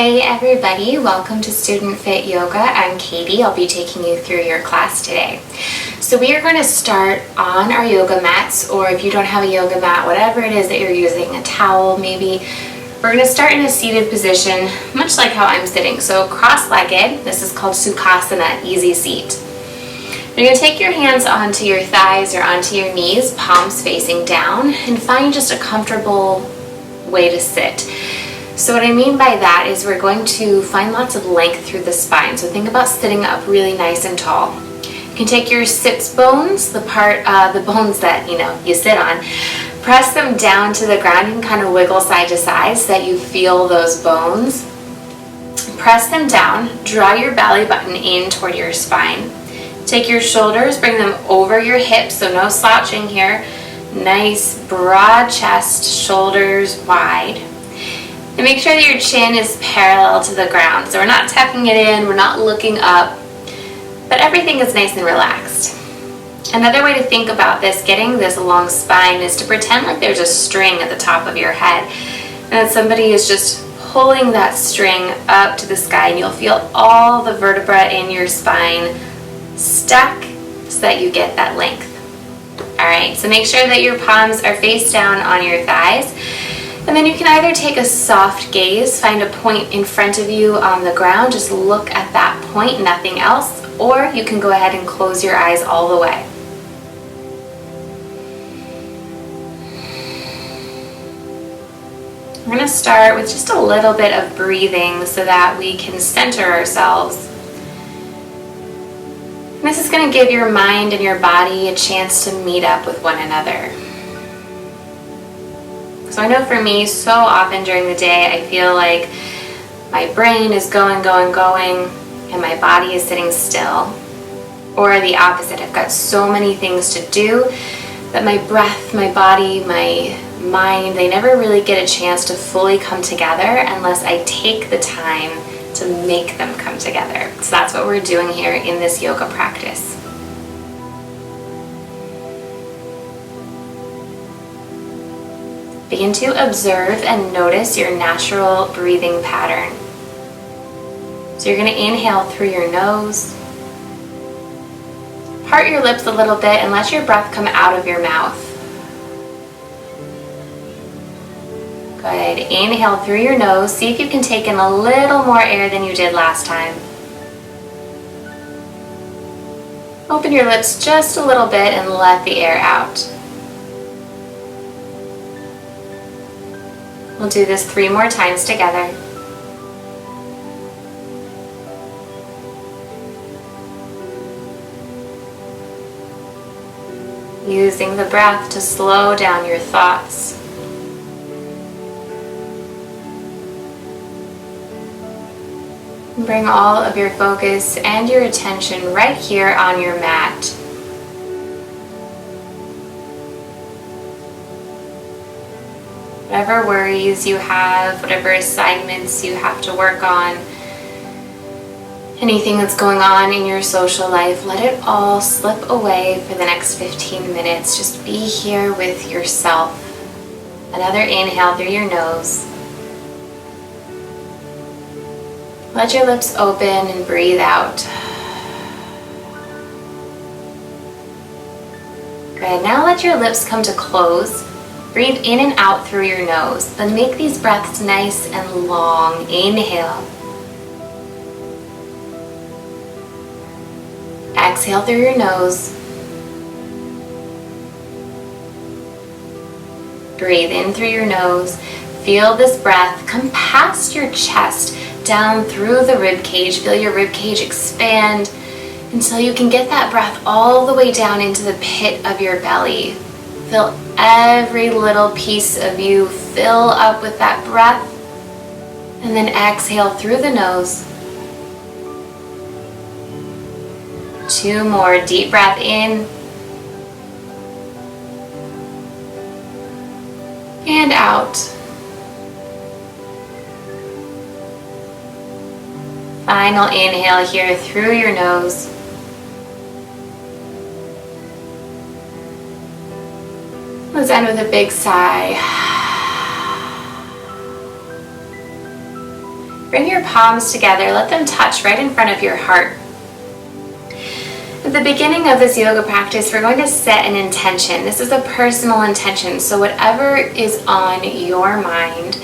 Hey everybody, welcome to StudentFit Yoga. I'm Katie. I'll be taking you through your class today. So we are going to start on our yoga mats, or if you don't have a yoga mat, whatever it is that you're using, a towel maybe. We're going to start in a seated position, much like how I'm sitting. So cross-legged, this is called Sukhasana, easy seat. You're going to take your hands onto your thighs or onto your knees, palms facing down, and find just a comfortable way to sit. So what I mean by that is we're going to find lots of length through the spine. So think about sitting up really nice and tall. You can take your sits bones, the bones that you sit on, press them down to the ground. You can kind of wiggle side to side so that you feel those bones. Press them down, draw your belly button in toward your spine. Take your shoulders, bring them over your hips, so no slouching here. Nice broad chest, shoulders wide. And make sure that your chin is parallel to the ground. So we're not tucking it in, we're not looking up, but everything is nice and relaxed. Another way to think about this, getting this long spine, is to pretend like there's a string at the top of your head and that somebody is just pulling that string up to the sky, and you'll feel all the vertebrae in your spine stuck so that you get that length. Alright, so make sure that your palms are face down on your thighs. And then you can either take a soft gaze, find a point in front of you on the ground, just look at that point, nothing else, or you can go ahead and close your eyes all the way. We're going to start with just a little bit of breathing so that we can center ourselves. And this is going to give your mind and your body a chance to meet up with one another. So I know for me, so often during the day, I feel like my brain is going, and my body is sitting still. Or the opposite, I've got so many things to do that my breath, my body, my mind, they never really get a chance to fully come together unless I take the time to make them come together. So that's what we're doing here in this yoga practice. Begin to observe and notice your natural breathing pattern. So you're going to inhale through your nose. Part your lips a little bit and let your breath come out of your mouth. Good. Inhale through your nose. See if you can take in a little more air than you did last time. Open your lips just a little bit and let the air out. We'll do this 3 more times together. Using the breath to slow down your thoughts. Bring all of your focus and your attention right here on your mat. Whatever worries you have, whatever assignments you have to work on, anything that's going on in your social life, let it all slip away for the next 15 minutes. Just be here with yourself. Another inhale through your nose. Let your lips open and breathe out. Good. Now let your lips come to close. Breathe in and out through your nose. Then make these breaths nice and long. Inhale. Exhale through your nose. Breathe in through your nose. Feel this breath come past your chest, down through the rib cage. Feel your rib cage expand until you can get that breath all the way down into the pit of your belly. Feel every little piece of you fill up with that breath, and then exhale through the nose. 2 more. Deep breath in and out. Final inhale here through your nose. Let's end with a big sigh. Bring your palms together. Let them touch right in front of your heart. At the beginning of this yoga practice, we're going to set an intention. This is a personal intention. So whatever is on your mind,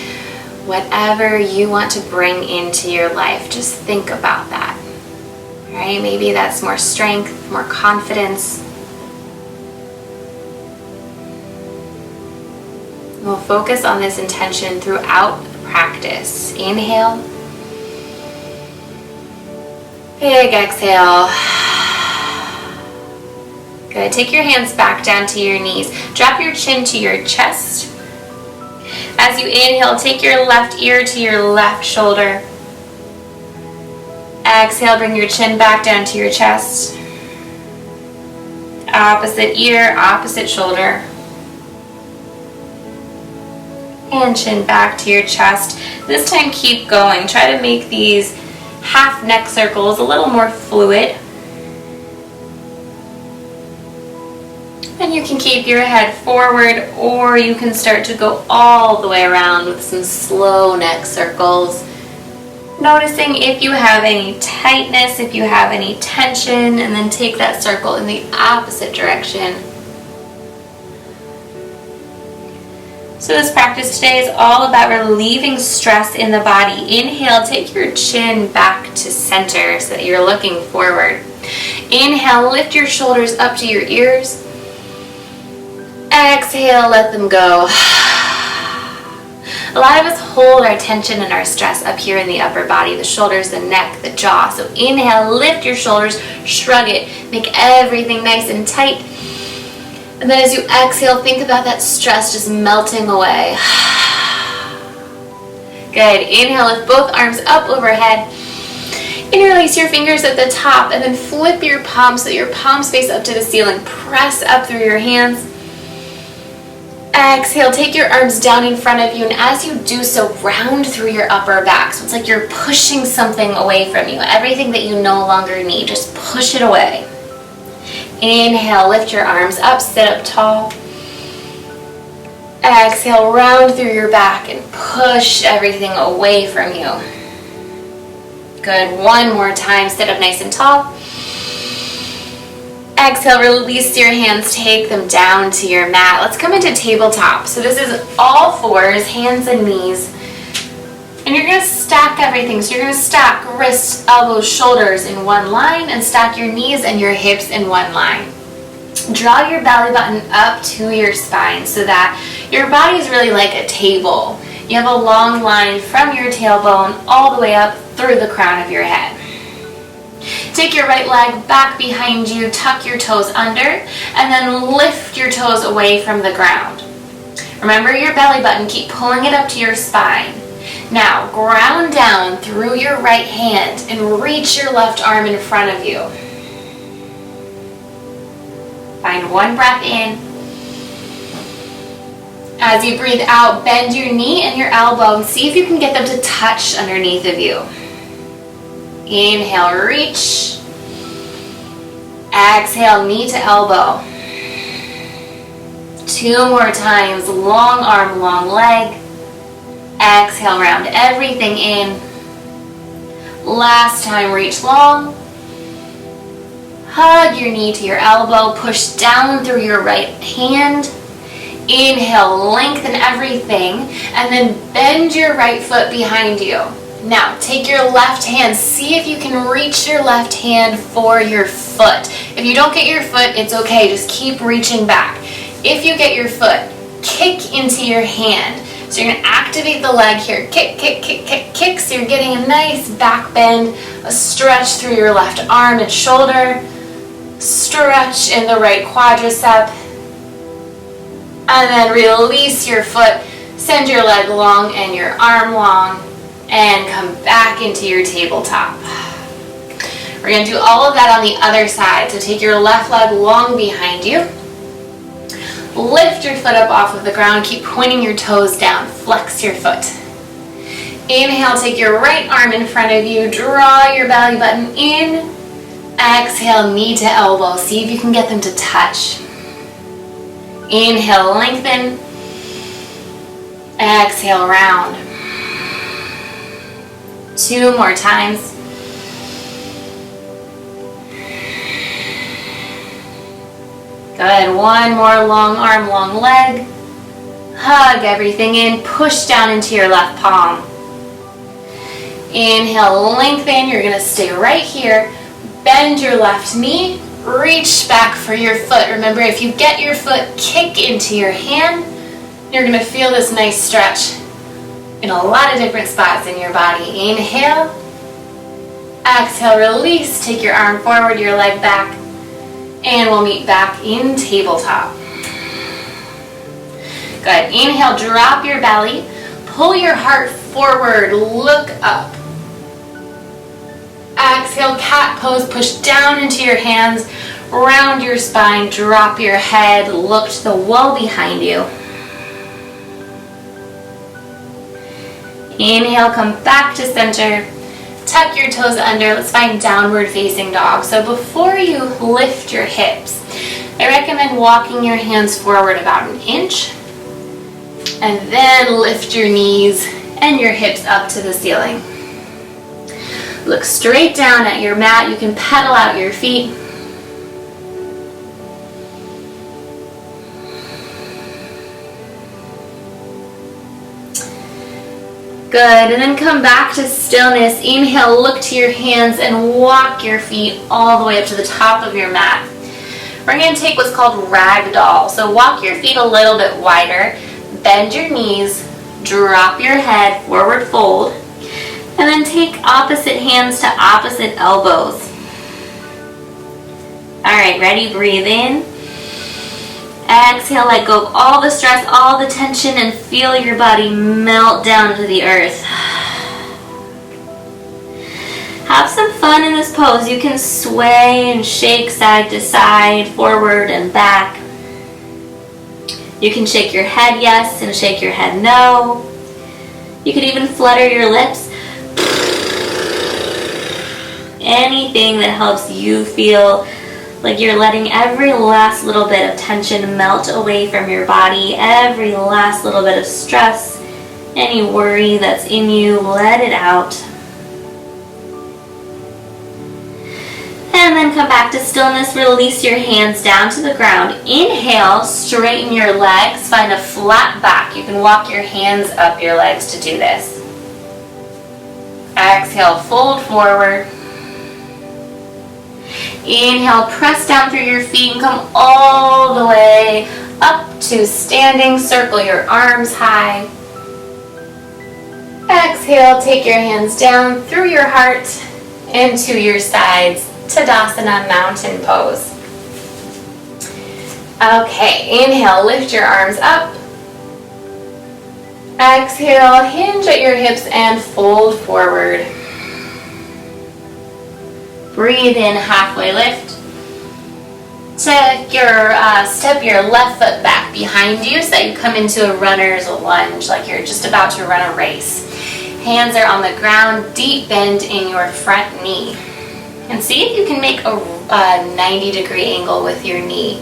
whatever you want to bring into your life, just think about that. Right? Maybe that's more strength, more confidence. We'll focus on this intention throughout the practice. Inhale. Big exhale. Good. Take your hands back down to your knees. Drop your chin to your chest. As you inhale, take your left ear to your left shoulder. Exhale, bring your chin back down to your chest. Opposite ear, opposite shoulder. And chin back to your chest. This time keep going. Try to make these half neck circles a little more fluid. And you can keep your head forward, or you can start to go all the way around with some slow neck circles. Noticing if you have any tightness, if you have any tension, and then take that circle in the opposite direction. So this practice today is all about relieving stress in the body. Inhale, take your chin back to center so that you're looking forward. Inhale, lift your shoulders up to your ears. Exhale, let them go. A lot of us hold our tension and our stress up here in the upper body, the shoulders, the neck, the jaw. So inhale, lift your shoulders, shrug it, make everything nice and tight. And then as you exhale, think about that stress just melting away. Good. Inhale, lift both arms up overhead. Interlace your fingers at the top and then flip your palms so that your palms face up to the ceiling. Press up through your hands. Exhale, take your arms down in front of you, and as you do so, round through your upper back. So it's like you're pushing something away from you. Everything that you no longer need, just push it away. Inhale, lift your arms up, sit up tall. Exhale, round through your back and push everything away from you. Good. One more time, sit up nice and tall. Exhale, release your hands, take them down to your mat. Let's come into tabletop. So this is all fours, hands and knees. And you're going to stack everything. So you're going to stack wrists, elbows, shoulders in one line and stack your knees and your hips in one line. Draw your belly button up to your spine so that your body is really like a table. You have a long line from your tailbone all the way up through the crown of your head. Take your right leg back behind you, tuck your toes under, and then lift your toes away from the ground. Remember your belly button, keep pulling it up to your spine. Now, ground down through your right hand and reach your left arm in front of you. Find one breath in. As you breathe out, bend your knee and your elbow and see if you can get them to touch underneath of you. Inhale, reach. Exhale, knee to elbow. 2 more times, long arm, long leg. Exhale, round everything in. Last time, reach long. Hug your knee to your elbow, push down through your right hand. Inhale, lengthen everything, and then bend your right foot behind you. Now, take your left hand, see if you can reach your left hand for your foot. If you don't get your foot, it's okay, just keep reaching back. If you get your foot, kick into your hand. So you're going to activate the leg here, kick, kick, kick, kick, kick, so you're getting a nice back bend, a stretch through your left arm and shoulder, stretch in the right quadricep, and then release your foot, send your leg long and your arm long, and come back into your tabletop. We're going to do all of that on the other side. So take your left leg long behind you. Lift your foot up off of the ground. Keep pointing your toes down. Flex your foot. Inhale, take your right arm in front of you. Draw your belly button in. Exhale, knee to elbow. See if you can get them to touch. Inhale, lengthen. Exhale, round. 2 more times. Good, 1 more long arm, long leg. Hug everything in, push down into your left palm. Inhale, lengthen, you're gonna stay right here. Bend your left knee, reach back for your foot. Remember, if you get your foot, kick into your hand, you're gonna feel this nice stretch in a lot of different spots in your body. Inhale, exhale, release, take your arm forward, your leg back, and we'll meet back in tabletop. Good, inhale, drop your belly, pull your heart forward, look up. Exhale, cat pose, push down into your hands, round your spine, drop your head, look to the wall behind you. Inhale, come back to center, tuck your toes under, let's find downward facing dog. So before you lift your hips, I recommend walking your hands forward about 1 inch, and then lift your knees and your hips up to the ceiling. Look straight down at your mat. You can pedal out your feet. Good, and then come back to stillness. Inhale, look to your hands and walk your feet all the way up to the top of your mat. We're going to take what's called ragdoll. So walk your feet a little bit wider, bend your knees, drop your head, forward fold, and then take opposite hands to opposite elbows. All right, ready? Breathe in. Exhale, let go of all the stress, all the tension, and feel your body melt down to the earth. Have some fun in this pose. You can sway and shake side to side, forward and back. You can shake your head yes and shake your head no. You could even flutter your lips. Anything that helps you feel like you're letting every last little bit of tension melt away from your body, every last little bit of stress, any worry that's in you, let it out. And then come back to stillness, release your hands down to the ground. Inhale, straighten your legs, find a flat back. You can walk your hands up your legs to do this. Exhale, fold forward. Inhale, press down through your feet and come all the way up to standing. Circle your arms high. Exhale, take your hands down through your heart and to your sides. Tadasana, mountain pose. Okay, inhale, lift your arms up. Exhale, hinge at your hips and fold forward. Breathe in, halfway lift. Step your left foot back behind you so that you come into a runner's lunge, like you're just about to run a race. Hands are on the ground, deep bend in your front knee. And see if you can make a 90-degree angle with your knee.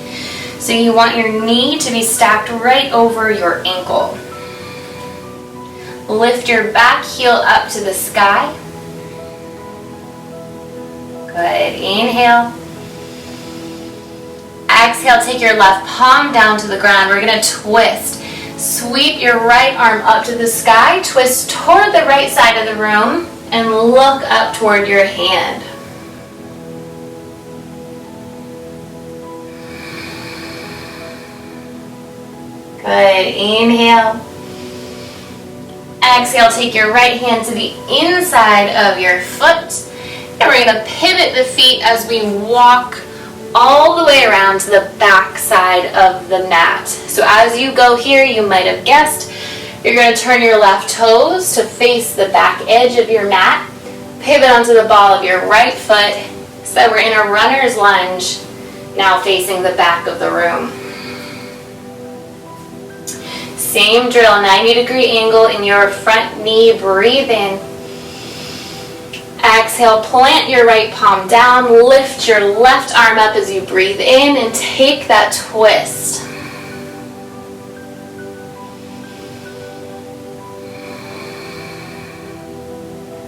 So you want your knee to be stacked right over your ankle. Lift your back heel up to the sky. Good, inhale. Exhale, take your left palm down to the ground. We're gonna twist. Sweep your right arm up to the sky, twist toward the right side of the room, and look up toward your hand. Good, inhale. Exhale, take your right hand to the inside of your foot. And we're going to pivot the feet as we walk all the way around to the back side of the mat. So as you go here, you might have guessed, you're going to turn your left toes to face the back edge of your mat. Pivot onto the ball of your right foot. So we're in a runner's lunge, now facing the back of the room. Same drill, 90-degree angle in your front knee. Breathe in. Exhale, plant your right palm down, lift your left arm up as you breathe in and take that twist.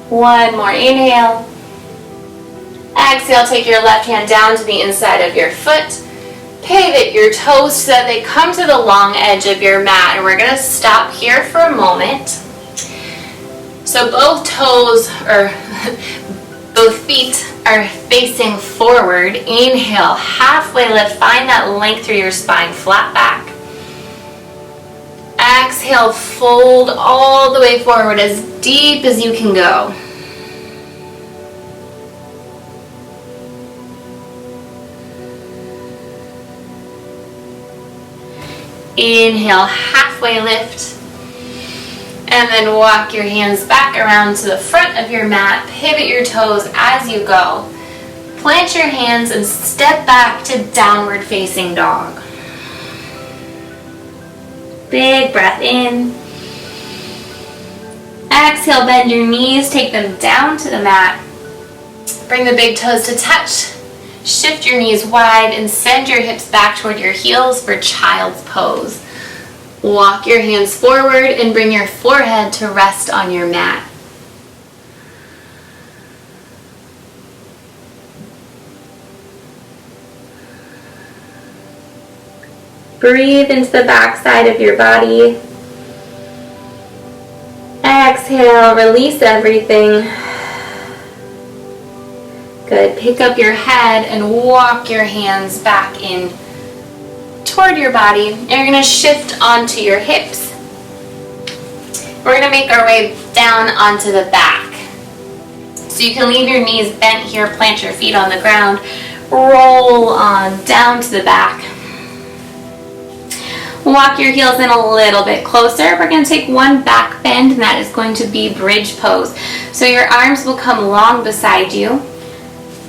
One more inhale. Exhale, take your left hand down to the inside of your foot. Pivot your toes so that they come to the long edge of your mat. And we're going to stop here for a moment. So both toes, or both feet are facing forward. Inhale, halfway lift. Find that length through your spine, flat back. Exhale, fold all the way forward as deep as you can go. Inhale, halfway lift. And then walk your hands back around to the front of your mat. Pivot your toes as you go. Plant your hands and step back to downward facing dog. Big breath in. Exhale, bend your knees, take them down to the mat. Bring the big toes to touch. Shift your knees wide and send your hips back toward your heels for child's pose. Walk your hands forward and bring your forehead to rest on your mat. Breathe into the back side of your body. Exhale, release everything. Good. Pick up your head and walk your hands back in toward your body. And you're going to shift onto your hips. We're going to make our way down onto the back. So you can leave your knees bent here, plant your feet on the ground, roll on down to the back. Walk your heels in a little bit closer. We're going to take one back bend, and that is going to be bridge pose. So your arms will come long beside you.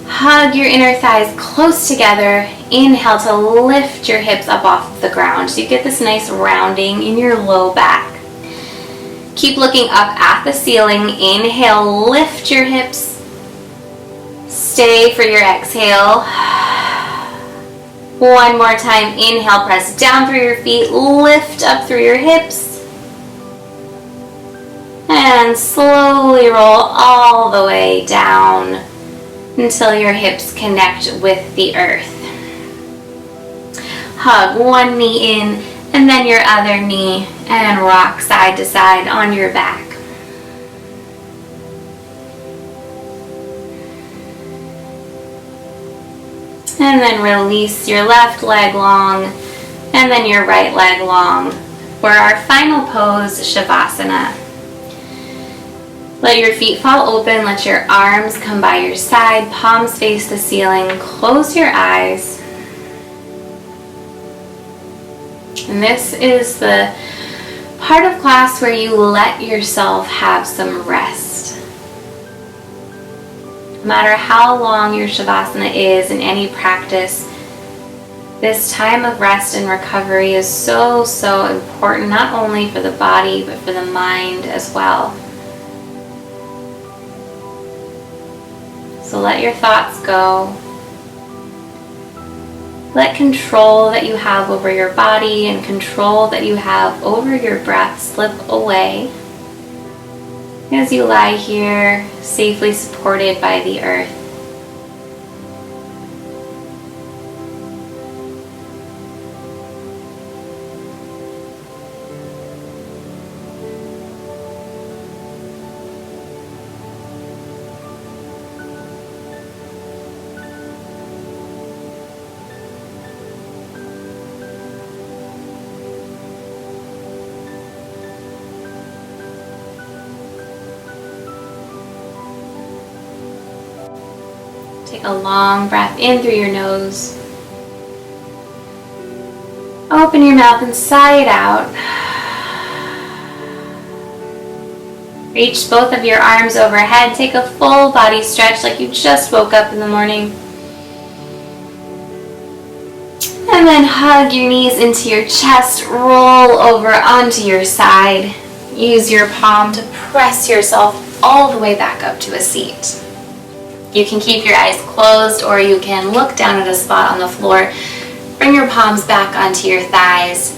Hug your inner thighs close together. Inhale to lift your hips up off the ground so you get this nice rounding in your low back. Keep looking up at the ceiling. Inhale, lift your hips. Stay for your exhale. One more time. Inhale, press down through your feet, lift up through your hips. And slowly roll all the way down until your hips connect with the earth. Hug one knee in and then your other knee and rock side to side on your back. And then release your left leg long and then your right leg long for our final pose, Shavasana. Let your feet fall open, let your arms come by your side, palms face the ceiling, close your eyes. And this is the part of class where you let yourself have some rest. No matter how long your Shavasana is in any practice, this time of rest and recovery is so, so important, not only for the body, but for the mind as well. So let your thoughts go. Let control that you have over your body and control that you have over your breath slip away as you lie here, safely supported by the earth. Take a long breath in through your nose. Open your mouth and sigh it out. Reach both of your arms overhead. Take a full body stretch like you just woke up in the morning. And then hug your knees into your chest. Roll over onto your side. Use your palm to press yourself all the way back up to a seat. You can keep your eyes closed or you can look down at a spot on the floor. Bring your palms back onto your thighs.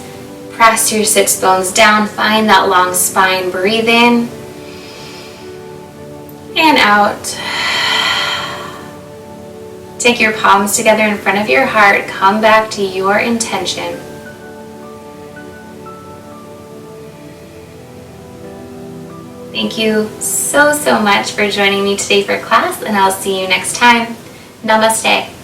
Press your sits bones down. Find that long spine. Breathe in. and out. Take your palms together in front of your heart. Come back to your intention. Thank you so much for joining me today for class, and I'll see you next time. Namaste.